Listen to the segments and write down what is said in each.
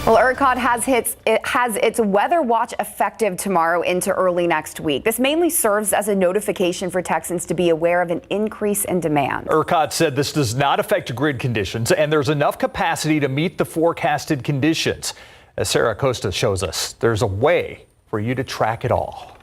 Well, ERCOT has its weather watch effective tomorrow into early next week. This mainly serves as a notification for Texans to be aware of an increase in demand. ERCOT said this does not affect grid conditions, and there's enough capacity to meet the forecasted conditions. As Sarah Costa shows us, there's a way for you to track it all.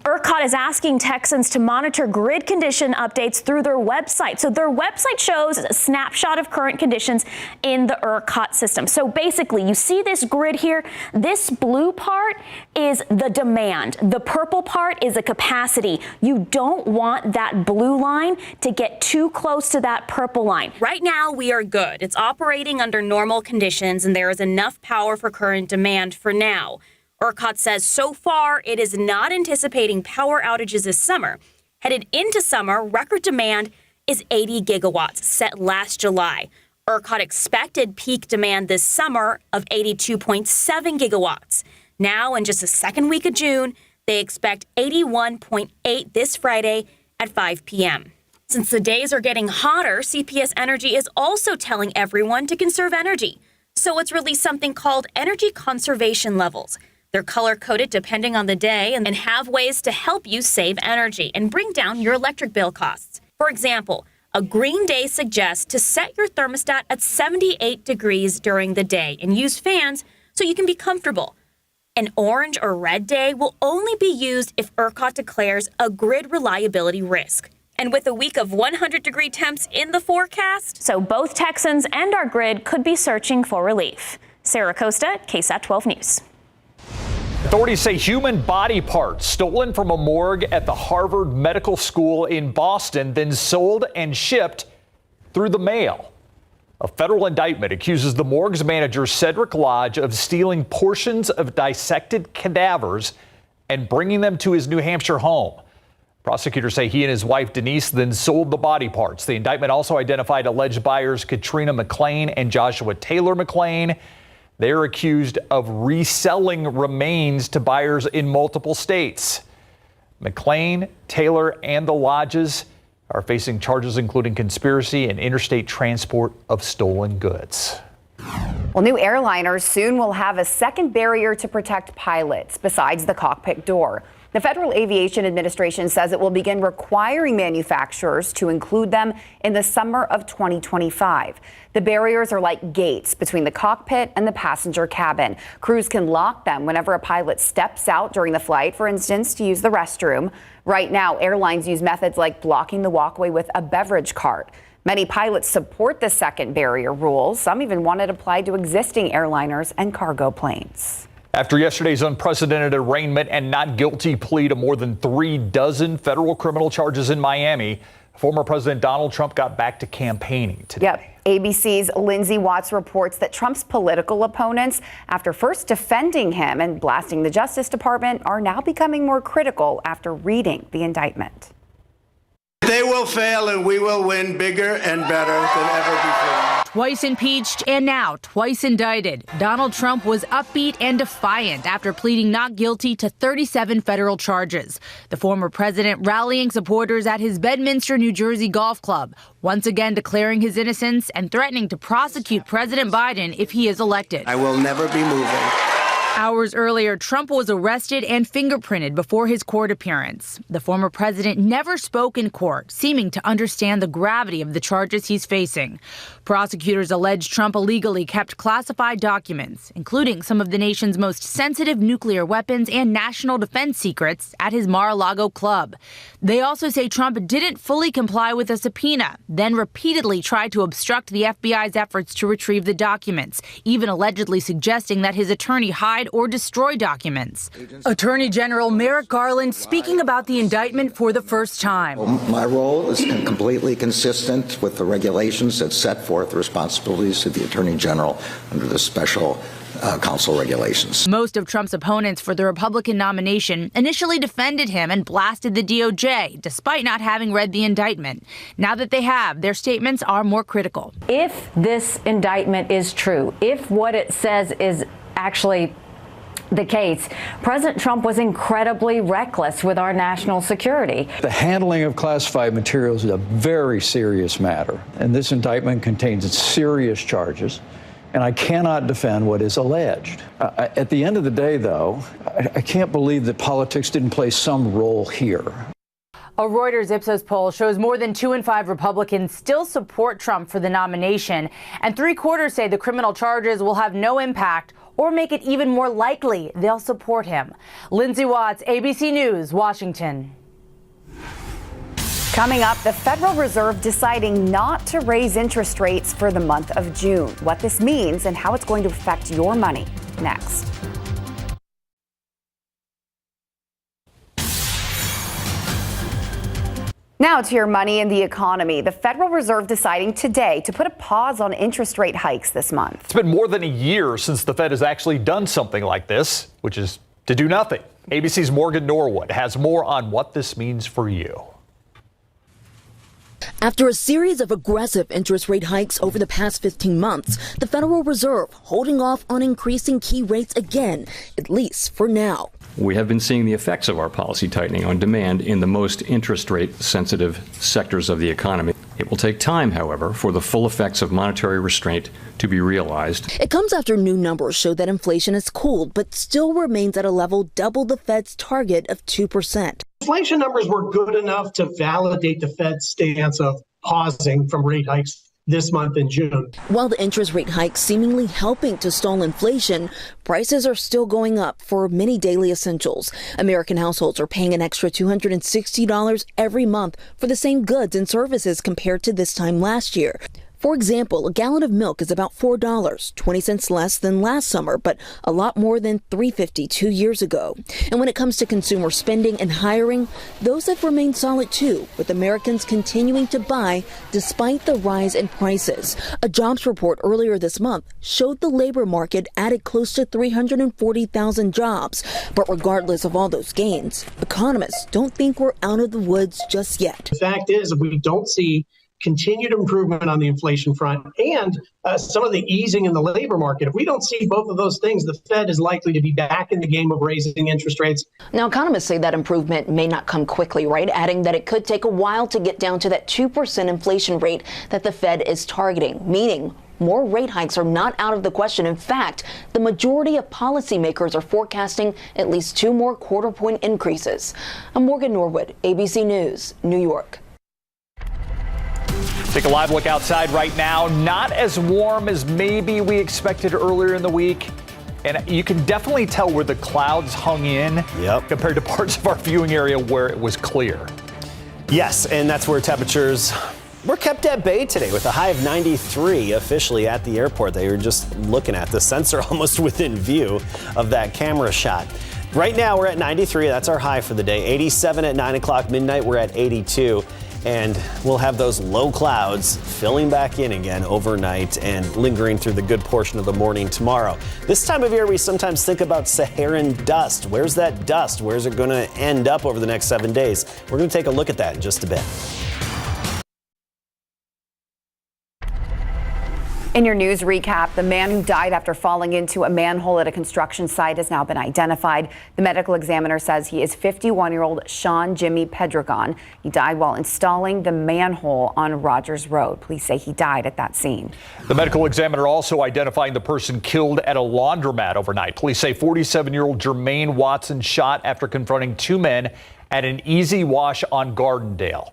ERCOT is asking Texans to monitor grid condition updates through their website. So their website shows a snapshot of current conditions in the ERCOT system. So basically, you see this grid here. This blue part is the demand. The purple part is the capacity. You don't want that blue line to get too close to that purple line. Right now, we are good. It's operating under normal conditions, and there is enough power for current demand for now. ERCOT says so far it is not anticipating power outages this summer. Headed into summer, record demand is 80 gigawatts set last July. ERCOT expected peak demand this summer of 82.7 gigawatts. Now, in just the second week of June, they expect 81.8 this Friday at 5 p.m. Since the days are getting hotter, CPS Energy is also telling everyone to conserve energy. So it's released something called energy conservation levels. They're color-coded depending on the day and have ways to help you save energy and bring down your electric bill costs. For example, a green day suggests to set your thermostat at 78 degrees during the day and use fans so you can be comfortable. An orange or red day will only be used if ERCOT declares a grid reliability risk. And with a week of 100-degree temps in the forecast, so both Texans and our grid could be searching for relief. Sarah Costa, KSAT12 News. Authorities say human body parts stolen from a morgue at the Harvard Medical School in Boston, then sold and shipped through the mail. A federal indictment accuses the morgue's manager, Cedric Lodge, of stealing portions of dissected cadavers and bringing them to his New Hampshire home. Prosecutors say he and his wife, Denise, then sold the body parts. The indictment also identified alleged buyers Katrina McLean and Joshua Taylor McLean. They're accused of reselling remains to buyers in multiple states. McLean, Taylor, and the Lodges are facing charges including conspiracy and interstate transport of stolen goods. Well, new airliners soon will have a second barrier to protect pilots besides the cockpit door. The Federal Aviation Administration says it will begin requiring manufacturers to include them in the summer of 2025. The barriers are like gates between the cockpit and the passenger cabin. Crews can lock them whenever a pilot steps out during the flight, for instance, to use the restroom. Right now, airlines use methods like blocking the walkway with a beverage cart. Many pilots support the second barrier rules. Some even want it applied to existing airliners and cargo planes. After yesterday's unprecedented arraignment and not guilty plea to more than 36 federal criminal charges in Miami, former President Donald Trump got back to campaigning today. Yep. ABC's Lindsay Watts reports that Trump's political opponents, after first defending him and blasting the Justice Department, are now becoming more critical after reading the indictment. They will fail and we will win bigger and better than ever before. Twice impeached and now twice indicted, Donald Trump was upbeat and defiant after pleading not guilty to 37 federal charges. The former president rallying supporters at his Bedminster, New Jersey golf club, once again declaring his innocence and threatening to prosecute President Biden if he is elected. I will never be moving. Hours earlier, Trump was arrested and fingerprinted before his court appearance. The former president never spoke in court, seeming to understand the gravity of the charges he's facing. Prosecutors allege Trump illegally kept classified documents, including some of the nation's most sensitive nuclear weapons and national defense secrets, at his Mar-a-Lago club. They also say Trump didn't fully comply with a subpoena, then repeatedly tried to obstruct the FBI's efforts to retrieve the documents, even allegedly suggesting that his attorney hide or destroy documents. Attorney General Merrick Garland speaking about the indictment for the first time. My role is completely consistent with the regulations that set forth the responsibilities of the Attorney General under the special counsel regulations. Most of Trump's opponents for the Republican nomination initially defended him and blasted the DOJ, despite not having read the indictment. Now that they have, their statements are more critical. If this indictment is true, if what it says is actually the case, President Trump was incredibly reckless with our national security. The handling of classified materials is a very serious matter, and this indictment contains serious charges. and I cannot defend what is alleged. At the end of the day, though, I can't believe that politics didn't play some role here. A Reuters Ipsos poll shows more than 2 in 5 Republicans still support Trump for the nomination, and 3/4 say the criminal charges will have no impact or make it even more likely they'll support him. Lindsay Watts, ABC News, Washington. Coming up, the Federal Reserve deciding not to raise interest rates for the month of June. What this means and how it's going to affect your money. Next. Now to your money and the economy. The Federal Reserve deciding today to put a pause on interest rate hikes this month. It's been more than a year since the Fed has actually done something like this, which is to do nothing. ABC's Morgan Norwood has more on what this means for you. After a series of aggressive interest rate hikes over the past 15 months, the Federal Reserve holding off on increasing key rates again, at least for now. We have been seeing the effects of our policy tightening on demand in the most interest rate sensitive sectors of the economy. It will take time, however, for the full effects of monetary restraint to be realized. It comes after new numbers show that inflation has cooled, but still remains at a level double the Fed's target of 2%. Inflation numbers were good enough to validate the Fed's stance of pausing from rate hikes this month in June. While the interest rate hikes seemingly helping to stall inflation, prices are still going up for many daily essentials. American households are paying an extra $260 every month for the same goods and services compared to this time last year. For example, a gallon of milk is about $4, 20 cents less than last summer, but a lot more than $3.50 2 years ago. And when it comes to consumer spending and hiring, those have remained solid too, with Americans continuing to buy despite the rise in prices. A jobs report earlier this month showed the labor market added close to 340,000 jobs. But regardless of all those gains, economists don't think we're out of the woods just yet. The fact is, we don't see continued improvement on the inflation front and some of the easing in the labor market. If we don't see both of those things, the Fed is likely to be back in the game of raising interest rates. Now, economists say that improvement may not come quickly, right? Adding that it could take a while to get down to that 2% inflation rate that the Fed is targeting, meaning more rate hikes are not out of the question. In fact, the majority of policymakers are forecasting at least 2 more quarter-point increases. I'm Morgan Norwood, ABC News, New York. Take a live look outside right now. Not as warm as maybe we expected earlier in the week. And you can definitely tell where the clouds hung in compared to parts of our viewing area where it was clear. Yes, and that's where temperatures were kept at bay today with a high of 93 officially at the airport. They were just looking at the sensor almost within view of that camera shot. Right now we're at 93. That's our high for the day. 87 at 9 o'clock midnight. We're at 82. And we'll have those low clouds filling back in again overnight and lingering through the good portion of the morning tomorrow. This time of year, we sometimes think about Saharan dust. Where's that dust? Where's it going to end up over the next 7 days? We're going to take a look at that in just a bit. In your news recap, the man who died after falling into a manhole at a construction site has now been identified. The medical examiner says he is 51-year-old Sean Jimmy Pedregon. He died while installing the manhole on Rogers Road. Police say he died at that scene. The medical examiner also identifying the person killed at a laundromat overnight. Police say 47-year-old Jermaine Watson shot after confronting 2 men at an Easy Wash on Gardendale.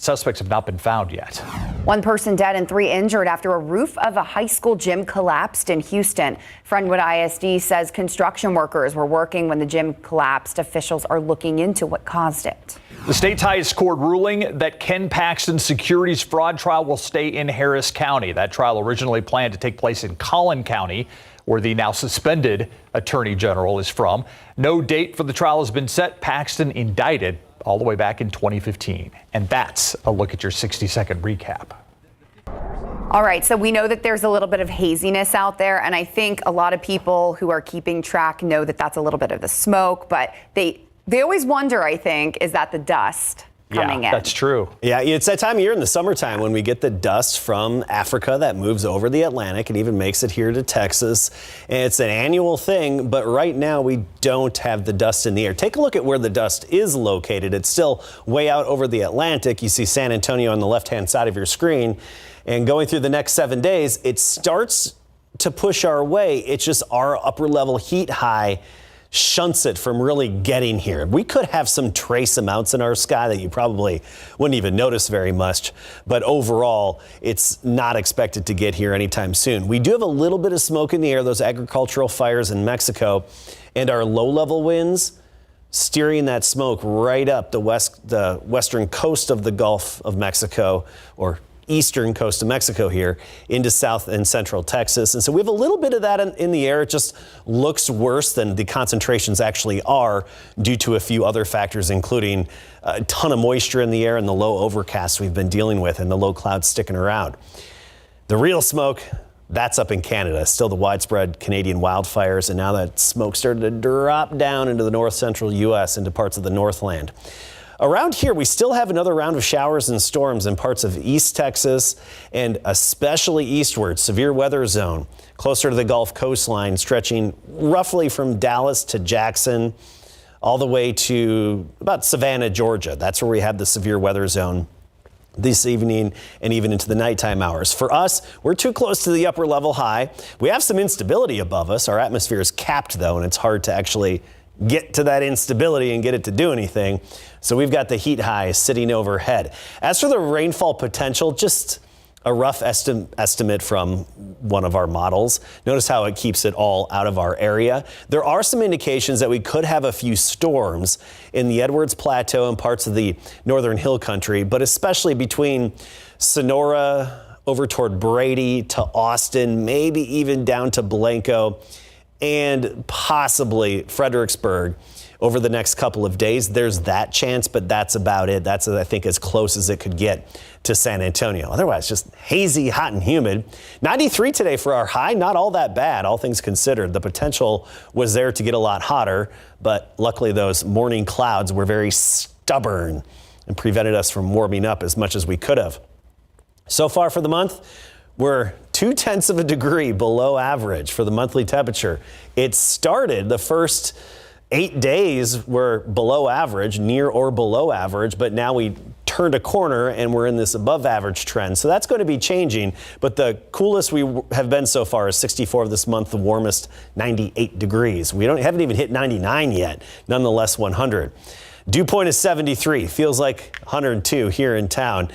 Suspects have not been found yet. 1 person dead and 3 injured after a roof of a high school gym collapsed in Houston. Friendwood ISD says construction workers were working when the gym collapsed. Officials are looking into what caused it. The state's highest court ruling that Ken Paxton's securities fraud trial will stay in Harris County. That trial originally planned to take place in Collin County, where the now suspended attorney general is from. No date for the trial has been set. Paxton indicted all the way back in 2015. And that's a look at your 60-second recap. All right, so we know that there's a little bit of haziness out there, and I think a lot of people who are keeping track know that that's a little bit of the smoke, but they always wonder, I think, is that the dust coming in? That's true. Yeah, it's that time of year in the summertime when we get the dust from Africa that moves over the Atlantic and even makes it here to Texas. And it's an annual thing, but right now we don't have the dust in the air. Take a look at where the dust is located. It's still way out over the Atlantic. You see San Antonio on the left-hand side of your screen. And going through the next 7 days, it starts to push our way. It's just our upper level heat high shunts it from really getting here. We could have some trace amounts in our sky that you probably wouldn't even notice very much, but overall, it's not expected to get here anytime soon. We do have a little bit of smoke in the air, those agricultural fires in Mexico, and our low-level winds steering that smoke right up the western coast of the Gulf of Mexico, or eastern coast of Mexico here, into south and central Texas. And so we have a little bit of that in the air. It just looks worse than the concentrations actually are due to a few other factors, including a ton of moisture in the air and the low overcast we've been dealing with and the low clouds sticking around. The real smoke, that's up in Canada. Still the widespread Canadian wildfires, and now that smoke started to drop down into the north central U.S., into parts of the Northland. Around here, we still have another round of showers and storms in parts of East Texas and especially eastward. Severe weather zone closer to the Gulf coastline, stretching roughly from Dallas to Jackson, all the way to about Savannah, Georgia. That's where we have the severe weather zone this evening and even into the nighttime hours. For us, we're too close to the upper level high. We have some instability above us. Our atmosphere is capped, though, and it's hard to actually get to that instability and get it to do anything. So we've got the heat high sitting overhead. As for the rainfall potential, just a rough estimate from one of our models. Notice how it keeps it all out of our area. There are some indications that we could have a few storms in the Edwards Plateau and parts of the northern hill country, but especially between Sonora over toward Brady to Austin, maybe even down to Blanco and possibly Fredericksburg over the next couple of days. There's that chance, but that's about it. That's, I think, as close as it could get to San Antonio. Otherwise, just hazy, hot and humid. 93 today for our high. Not all that bad, all things considered. The potential was there to get a lot hotter, but luckily those morning clouds were very stubborn and prevented us from warming up as much as we could have. So far for the month, we're 0.2 of a degree below average for the monthly temperature. It started the first 8 days were below average, near or below average, but now we turned a corner and we're in this above average trend. So that's going to be changing, but the coolest we have been so far is 64 this month, the warmest 98 degrees. We haven't even hit 99 yet, nonetheless 100. Dew point is 73, feels like 102 here in town.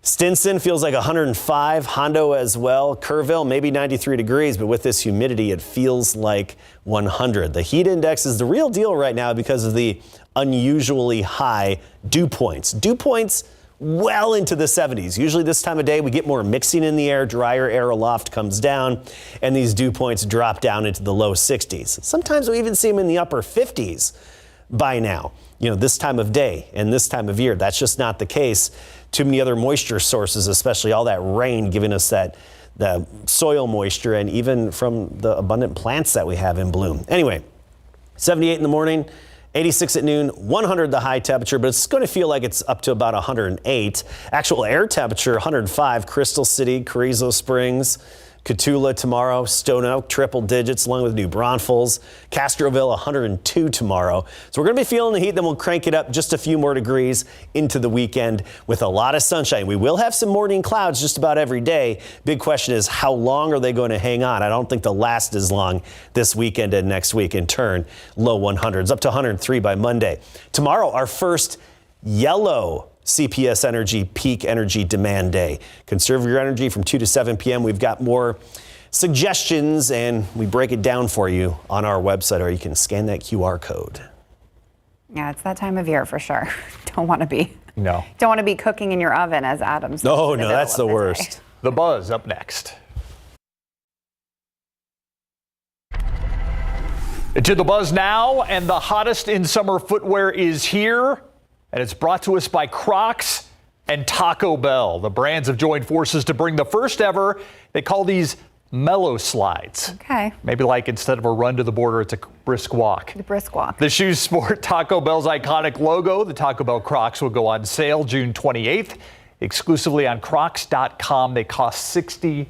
Stinson feels like 105, Hondo as well. Kerrville, maybe 93 degrees, but with this humidity, it feels like 100. The heat index is the real deal right now because of the unusually high dew points. Dew points well into the 70s. Usually this time of day, we get more mixing in the air, drier air aloft comes down, and these dew points drop down into the low 60s. Sometimes we even see them in the upper 50s by now. You know, this time of day and this time of year, that's just not the case. Too many other moisture sources, especially all that rain giving us the soil moisture and even from the abundant plants that we have in bloom. Anyway, 78 in the morning, 86 at noon, 100 the high temperature, but it's going to feel like it's up to about 108. Actual air temperature, 105, Crystal City, Carrizo Springs, Cotulla tomorrow, Stone Oak, triple digits, along with New Braunfels, Castroville, 102 tomorrow. So we're going to be feeling the heat, then we'll crank it up just a few more degrees into the weekend with a lot of sunshine. We will have some morning clouds just about every day. Big question is, how long are they going to hang on? I don't think they'll last as long this weekend and next week. In turn, low 100s, up to 103 by Monday. Tomorrow, our first yellow CPS Energy peak energy demand day. Conserve your energy from 2 to 7 p.m. We've got more suggestions and we break it down for you on our website, or you can scan that QR code. Yeah, it's that time of year for sure. Don't want to be cooking in your oven, as Adam's. No, that's the worst. The Buzz up next. To the Buzz now, and the hottest in summer footwear is here. And it's brought to us by Crocs and Taco Bell. The brands have joined forces to bring the first ever, they call these mellow slides. Okay. Maybe like instead of a run to the border, it's a brisk walk. The brisk walk. The shoes sport Taco Bell's iconic logo. The Taco Bell Crocs will go on sale June 28th, exclusively on Crocs.com. They cost $60.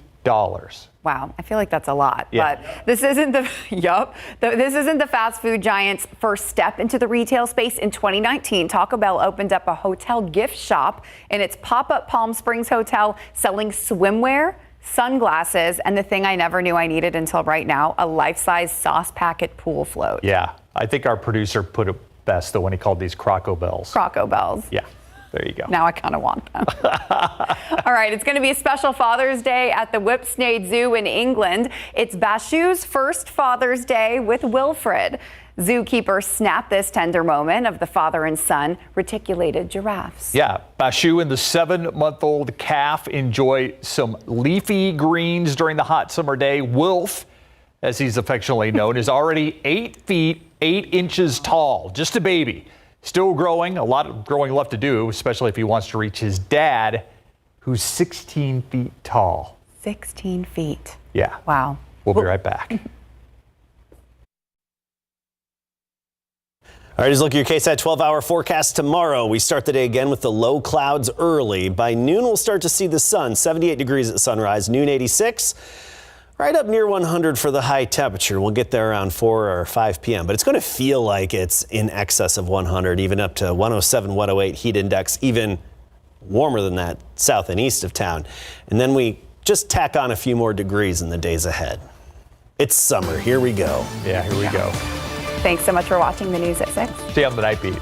Wow, I feel like that's a lot, Yeah. but this isn't this isn't the fast food giant's first step into the retail space. In 2019, Taco Bell opened up a hotel gift shop in its pop-up Palm Springs hotel selling swimwear, sunglasses, and the thing I never knew I needed until right now, a life-size sauce packet pool float. Yeah, I think our producer put it best, though, when he called these Croco Bells. Croco Bells. Yeah, there you go. Now I kind of want them. All right, it's going to be a special Father's Day at the Whipsnade Zoo in England. It's Bashu's first Father's Day with Wilfred. Zookeepers snap this tender moment of the father and son reticulated giraffes. Yeah, Bashu and the 7-month-old calf enjoy some leafy greens during the hot summer day. Wilf, as he's affectionately known, is already 8 feet 8 inches tall, just a baby. Still growing, a lot of growing left to do, especially if he wants to reach his dad, who's 16 feet tall. 16 feet. Yeah. Wow. We'll be right back. All right, let's look at your KSAT 12-hour forecast tomorrow. We start the day again with the low clouds early. By noon, we'll start to see the sun. 78 degrees at sunrise, noon 86. Right up near 100 for the high temperature. We'll get there around 4 or 5 p.m. But it's going to feel like it's in excess of 100, even up to 107, 108 heat index, even warmer than that south and east of town. And then we just tack on a few more degrees in the days ahead. It's summer. Here we go. Yeah, here we go. Thanks so much for watching the news at 6. See you on the Night Beat.